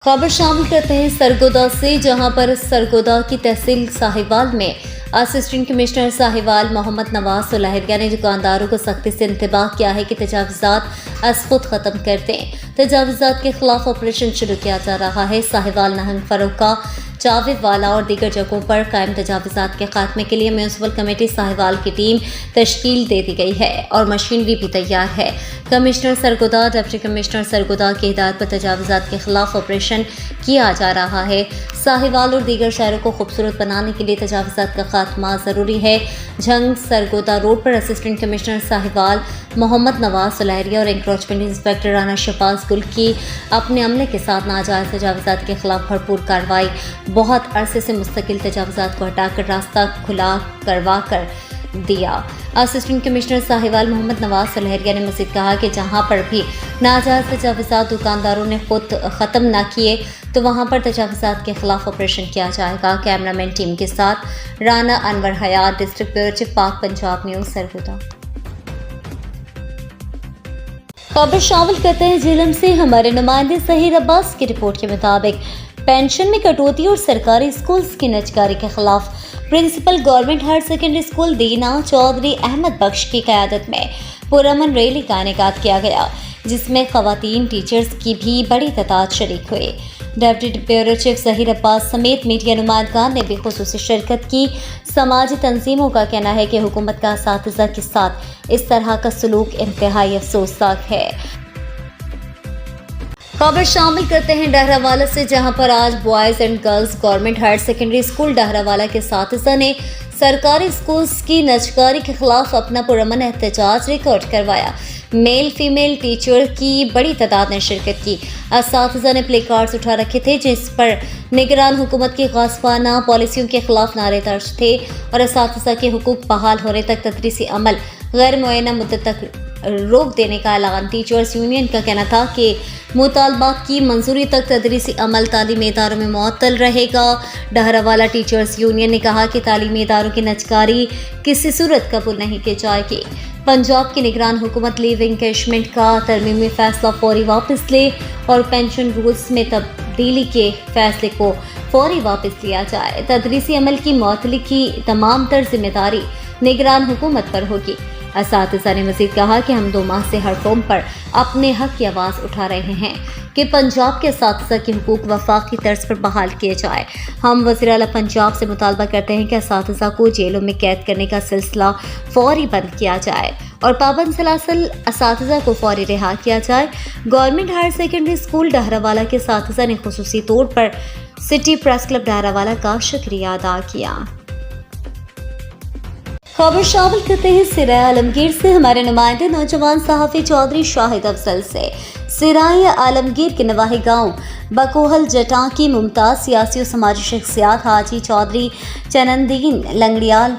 खबर शामिल करते हैं सरगोदा से, जहां पर सरगोदा की तहसील साहिवाल में असिस्टेंट कमिश्नर साहिवाल मोहम्मद नवाज सुलहरिया ने दुकानदारों को सख्ती से इंतबाह किया है कि तजावुज़ात अज खुद ख़त्म कर दें। तजावुज़ात के खिलाफ ऑपरेशन शुरू किया जा रहा है। साहिवाल, नहंग फरोका, जावेद वाला और दीगर जगहों पर कायम तजावुज़ात के खात्मे के लिए म्यूनसिपल कमेटी साहिवाल की टीम तश्कील दे दी गई है और मशीनरी भी तैयार है। Commissioner Sargodha, deputy commissioner Sargodha की हिदायत पर तजावुज़ात के खिलाफ ऑपरेशन किया जा रहा है। साहिवाल और दीगर शहरों को खूबसूरत बनाने के लिए तजावुज़ात का खात्मा ज़रूरी है। झंग सरगोदा रोड पर असिस्टेंट कमिश्नर साहिवाल मोहम्मद नवाज सुलहरिया और इंक्रोचमेंट इंस्पेक्टर राना शफाज गुल की अपने अमले के साथ नाजायज़ तजावुज़ात के खिलाफ भरपूर कार्रवाई। बहुत अरसे से मुस्तकिल तजावुज़ात को हटाकर रास्ता खुला करवा कर दिया। असिस्टेंट कमिश्नर साहिवाल मोहम्मद नवाज सुलहरिया ने मज़ीद कहा कि जहां पर भी नाजायज़ तजावुज़ात दुकानदारों ने खुद ख़त्म न किए तो वहां पर तजावुज़ात के खिलाफ ऑपरेशन किया जाएगा। कैमरामैन टीम के साथ राना अनवर हयात, डिस्ट्रिक्ट ब्यूरो चीफ, पाक पंजाब न्यूज़, सरगोदा। खबर शामिल करते हैं झेलम से। हमारे नुमाइंदे सहीद अब्बास की रिपोर्ट के मुताबिक पेंशन में कटौती और सरकारी स्कूल्स की नजकारी के खिलाफ principal government higher secondary school Dina Chaudhry Ahmad Bakhsh की क़यादत में पुरअमन रैली का इनेकाद किया गया, जिसमें ख़वातीन टीचर्स की भी बड़ी तादाद शरीक हुई। डिप्टी ब्यूरो चीफ सहीद अब्बास समेत मीडिया नुमाइंदगान ने भी खुसूसी शिरकत की। समाजी तंजीमों का कहना है कि हुकूमत का असातिज़ा के साथ इस तरह का सलूक इंतहाई अफसोसनाक है। खबर शामिल करते हैं डहरावाला से, जहां पर आज boys and girls government higher secondary school Daharawala के साथिज़ा ने सरकारी स्कूल्स की नजकारी के खिलाफ अपना पुरअमन एहतजाज रिकॉर्ड करवाया। मेल फीमेल टीचर की बड़ी तादाद ने शिरकत की। असातिज़ा ने प्ले कार्ड्स उठा रखे थे जिस पर निगरान हुकूमत की गासिबाना पॉलिसियों के खिलाफ नारे दर्ज थे और असातिज़ा के हुकूक बहाल होने तक तदरीसी अमल गैर मुअय्यना मुद्दत तक रोक देने का ऐलान। टीचर्स यूनियन का कहना था कि मुतालबात की मंजूरी तक तदरीसी अमल तालीमी इदारों में मुअत्तल रहेगा। डहरावाला टीचर्स यूनियन ने कहा कि तालीमी इदारों की नजकारी किसी सूरत कबूल नहीं की जाएगी। पंजाब की निगरान हुकूमत लीव एनकैशमेंट का तरमीमी फैसला फौरी वापस ले और पेंशन रूल्स में तब्दीली के फैसले को फौरी वापस लिया जाए। तदरीसी अमल की मुअत्तली की तमाम तर जिम्मेदारी निगरान हुकूमत पर होगी। असातिज़ा ने मज़ीद कहा कि हम 2 माह से हर फॉर्म पर अपने हक की आवाज़ उठा रहे हैं कि पंजाब के असातिज़ा के हुकूक वफाकी तर्ज पर बहाल किए जाए। हम वज़ीर आला पंजाब से मुतालबा करते हैं कि असातिज़ा को जेलों में कैद करने का सिलसिला फौरी बंद किया जाए और पाबंद सलासल असातिज़ा को फौरी रिहा किया जाए। Government higher secondary school Daharawala के असातिज़ा ने खुसूसी तौर पर सिटी प्रेस क्लब डहरावाला का शुक्रिया अदा किया। खबर शामिल करते हैं सिराय आलमगीर से। हमारे नुमाइंदे नौजवान सहाफ़ी चौधरी शाहिद अफजल से सिराय आलमगीर के नवाही गांव बकोहल जटां की मुमताज़ सियासी और समाजी शख्सियात हाजी चौधरी चनंदीन लंगड़ियाल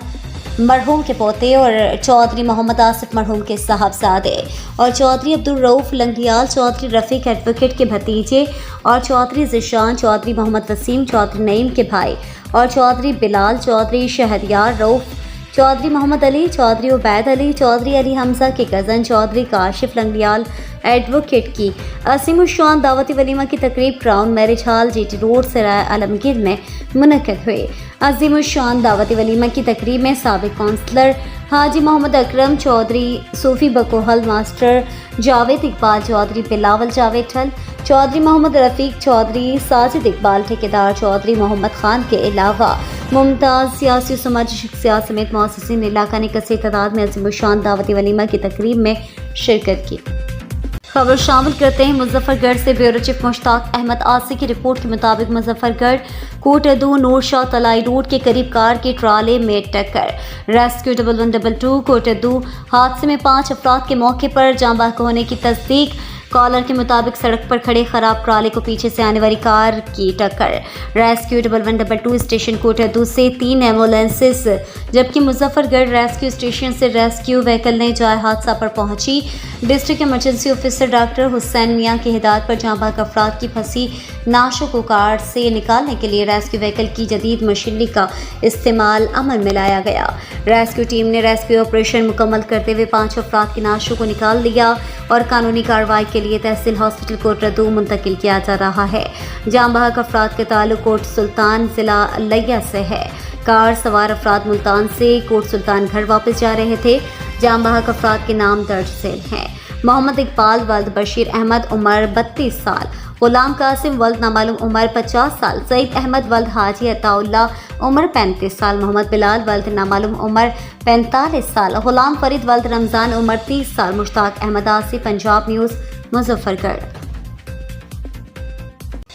मरहूम के पोते और चौधरी मोहम्मद आसिफ मरहूम के साहबजादे और चौधरी अब्दुल रऊफ लंगड़ियाल चौधरी रफ़ीक एडवोकेट के भतीजे और चौधरी ज़िशान चौधरी मोहम्मद वसीम चौधरी नईम के भाई और चौधरी बिलाल चौधरी शहरियार रऊफ चौधरी मोहम्मद अली चौधरी उबैद अली चौधरी अली हमजा के कज़न चौधरी काशिफ लंगड़ियाल एडवोकेट की असीमुश्शान दावती वलीमा की तकरीब crown marriage hall GT road Sarai Alamgir में मुनक़्क़द हुई। अजीमुश्शान दावती वलीमा की तकरीब में साबिक़ काउंसलर हाजी मोहम्मद अकरम चौधरी, सूफ़ी बकोहल मास्टर जावेद इकबाल चौधरी, बिलावल जावेद ठल चौधरी, मोहम्मद रफ़ीक चौधरी, साजिद इकबाल ठेकेदार चौधरी, मोहम्मद खान के अलावा मुमताज़ सियासी और समाजी शख्सियात समेत मुअस्सिसीन इलाका ने कसीर तादाद में अज़ीमुश्शान दावती वलीमा की तकरीब में शिरकत की। खबर शामिल करते हैं मुजफ्फरगढ़ से। ब्यूरो चीफ मुश्ताक अहमद आसी की रिपोर्ट के मुताबिक मुजफ्फरगढ़ कोटदू नूरशाह तलाई रोड के करीब कार के ट्राले में टक्कर। रेस्क्यू 1112 कोटदू हादसे में 5 अफराद के मौके पर जाँ बहक होने की तस्दीक। कॉलर के मुताबिक सड़क पर खड़े खराब ट्राले को पीछे से आने वाली कार की टक्कर। रेस्क्यू 1112 स्टेशन कोटदू से 3 एम्बुलेंसेस जबकि मुजफ्फरगढ़ रेस्क्यू स्टेशन से रेस्क्यू व्हीकल ने जाए हादसा पर पहुंची। District emergency officer doctor Hussain Mian की हिदायत पर जाँ बहक अफराद की फंसी नाशों को कार से निकालने के लिए रेस्क्यू व्हीकल की जदीद मशीनरी का इस्तेमाल अमल में लाया गया। रेस्क्यू टीम ने रेस्क्यू ऑपरेशन मुकम्मल करते हुए 5 अफराद की नाशों को निकाल लिया और कानूनी कार्रवाई के के लिए तहसील हॉस्पिटल कोट रदू मुंतकिल किया जा रहा है। जाम बहक अफराद के ताल्लुक कोट सुल्तान जिला लिया से है। कार सवार अफराद मुल्तान से कोट सुल्तान घर वापस जा रहे थे। जाम बहक अफराद के नाम दर्ज झेल हैं। मोहम्मद इकबाल वल्द बशीर अहमद उम्र 32 साल, गुलाम कासिम वल्द नामालूम उम्र 50 साल, सईद अहमद वल्द हाजी अताउल्ला उम्र 35 साल, मोहम्मद बिलाल वल्द नामालूम उम्र 45 साल, गुलाम फरीद वल्द रमज़ान उम्र 30 साल। मुश्ताक अहमद आसी, पंजाब न्यूज़, मुजफ्फरगढ़।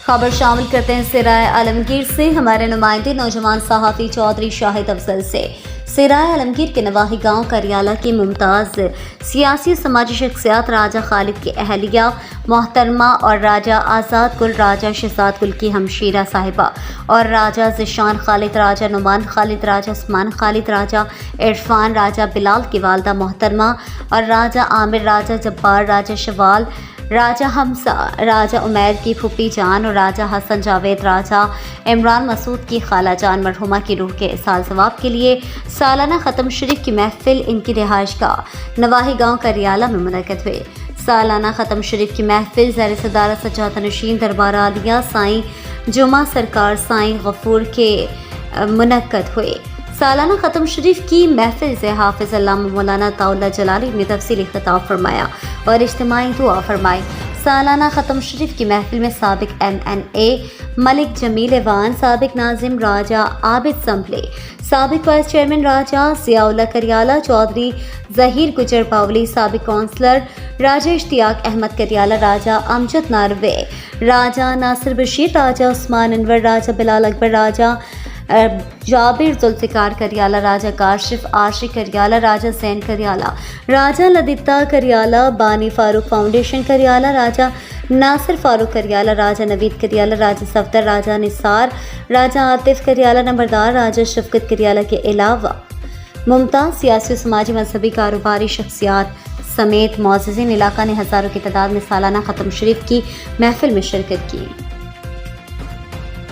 खबर शामिल करते हैं सिराय आलमगीर से। हमारे नुमाइंदे नौजवान सहाफ़ी चौधरी शाहिद अफजल से सिराय आलमगीर के नवाही गांव करियाला की मुमताज़ सियासी समाजी शख्सियत राजा खालिद की अहलिया मोहतरमा और राजा आज़ाद गुल, राजा शहजाद गुल की हमशीरा साहिबा और राजा ज़िशान खालिद, राजा नुमान खालिद, राजा उस्मान खालिद, राजा इरफान, राजा बिलाल की वालदा मोहतरमा और राजा आमिर, राजा जब्बार, राजा शवाल, राजा हमसा, राजा उमैर की फूफी जान और राजा हसन जावेद, राजा इमरान मसूद की खाला जान मरहुमा की रूह के इसाल सवाब के लिए सालाना ख़त्म शरीफ की महफिल इनकी रिहाइश गाह नवाही गाँव करियाला में मुनक़्क़द हुई। सालाना ख़त्म शरीफ की महफिल ज़ैर सदारत सज्जादा नशीन दरबार आलिया साईं जुमा सरकार साईं गफूर के मुनक़्क़द हुई। सालाना ख़त्म शरीफ की महफिल से हाफिज़ अल्लामा मौलाना ताउल्ला जलाली ने तफसीली खिताब फरमाया और इज्तिमाई दुआ फरमाई। सालाना ख़त्म शरीफ की महफिल में साबिक MNA मलिक जमील वान, साबिक नाजिम राजा आबिद संभले, साबिक वाइस चेयरमैन राजा ज़ियाउल्ला करियाला, चौधरी ज़हीर गुजर पावली, साबिक काउंसलर राजा इश्तियाक अहमद करियाला, राजा अमजद नारवे, राजा नासिर बशीर, राजा उस्मान अनवर, राजा बिलाल अकबर, राजा जाबिर जुल्फ़िकार करियाला, राजा काशिफ आशिक करियाला, राजा सैन करियाला, राजा लदिता करियाला, बानी फारूक फाउंडेशन करियाला, राजा नासिर फारूक करियाला, राजा नवीद करियाला, राजा सफदर, राजा निसार, राजा आतिफ करियाला नंबरदार, राजा शफकत करियाला के अलावा मुमताज़ सियासी समाजी मजहबी कारोबारी शख्सियात समेत मुअज़्ज़िज़ीन इलाका ने हज़ारों की तादाद में सालाना ख़त्म शरीफ की महफिल में शिरकत की।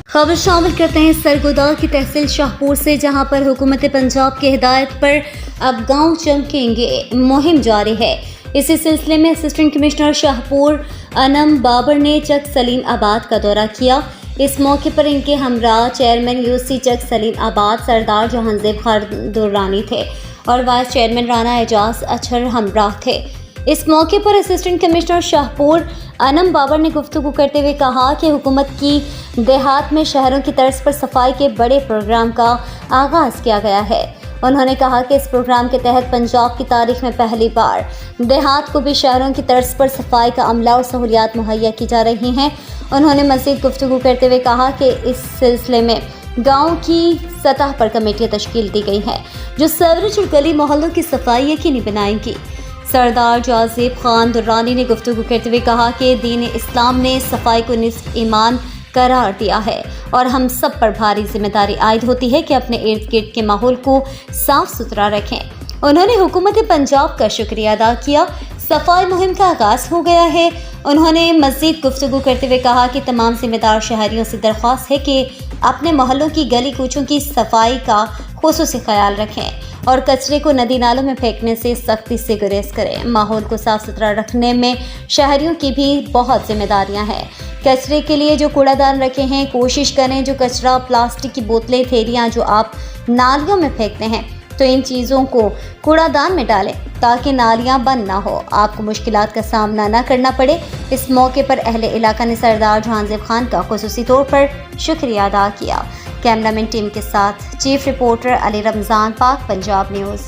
खबर शामिल करते हैं सरगोदा की तहसील शाहपुर से, जहां पर हुकूमत पंजाब की हिदायत पर अब गांव चमकेंगे मुहिम जारी है। इसी सिलसिले में असिस्टेंट कमिश्नर शाहपुर अनम बाबर ने चक सलीम आबाद का दौरा किया। इस मौके पर इनके हमरा चेयरमैन UC चक सलीम आबाद सरदार जहांजेब खान दुर्रानी थे और वाइस चेयरमैन राना एजाज अचहर हमराह थे। इस मौके पर असिस्टेंट कमिश्नर शाहपुर अनम बाबर ने गुफ्तगू करते हुए कहा कि हुकूमत की देहात में शहरों की तर्ज पर सफाई के बड़े प्रोग्राम का आगाज़ किया गया है। उन्होंने कहा कि इस प्रोग्राम के तहत पंजाब की तारीख में पहली बार देहात को भी शहरों की तर्ज पर सफाई का अमला और सहूलियात मुहैया की जा रही हैं। उन्होंने मज़ीद गुफ्तगू करते हुए कहा कि इस सिलसिले में गाँव की सतह पर कमेटियाँ तश्कील दी गई हैं जो सीवरेज और गली मोहल्लों की सफाई यकीनी बनाएंगी। सरदार जाज़ेब खान दुर्रानी ने गुफ्तगू करते हुए कहा कि दीन इस्लाम ने सफाई को निस्फ़ ईमान करार दिया है और हम सब पर भारी जिम्मेदारी आयद होती है कि अपने इर्द गिर्द के माहौल को साफ सुथरा रखें। उन्होंने हुकूमत पंजाब का शुक्रिया अदा किया। सफाई मुहिम का आगाज़ हो गया है। उन्होंने मज़ीद गुफ्तगू करते हुए कहा कि तमाम जिम्मेदार शहरियों से दरख्वास्त है कि अपने मोहल्लों की गली कूचों की सफाई का खुसूसी ख्याल रखें और कचरे को नदी नालों में फेंकने से सख्ती से गुरेज करें। माहौल को साफ सुथरा रखने में शहरियों की भी बहुत जिम्मेदारियां हैं। कचरे के लिए जो कूड़ादान रखे हैं, कोशिश करें जो कचरा प्लास्टिक की बोतलें, थैलियाँ जो आप नालियों में फेंकते हैं तो इन चीज़ों को कूड़ादान में डालें ताकि नालियाँ बंद ना हो, आपको मुश्किलात का सामना ना करना पड़े। इस मौके पर अहले इलाका ने सरदार जहांजेब खान का खुसूसी तौर पर शुक्रिया अदा किया। कैमरामैन टीम के साथ चीफ रिपोर्टर अली रमज़ान, पाक पंजाब न्यूज़।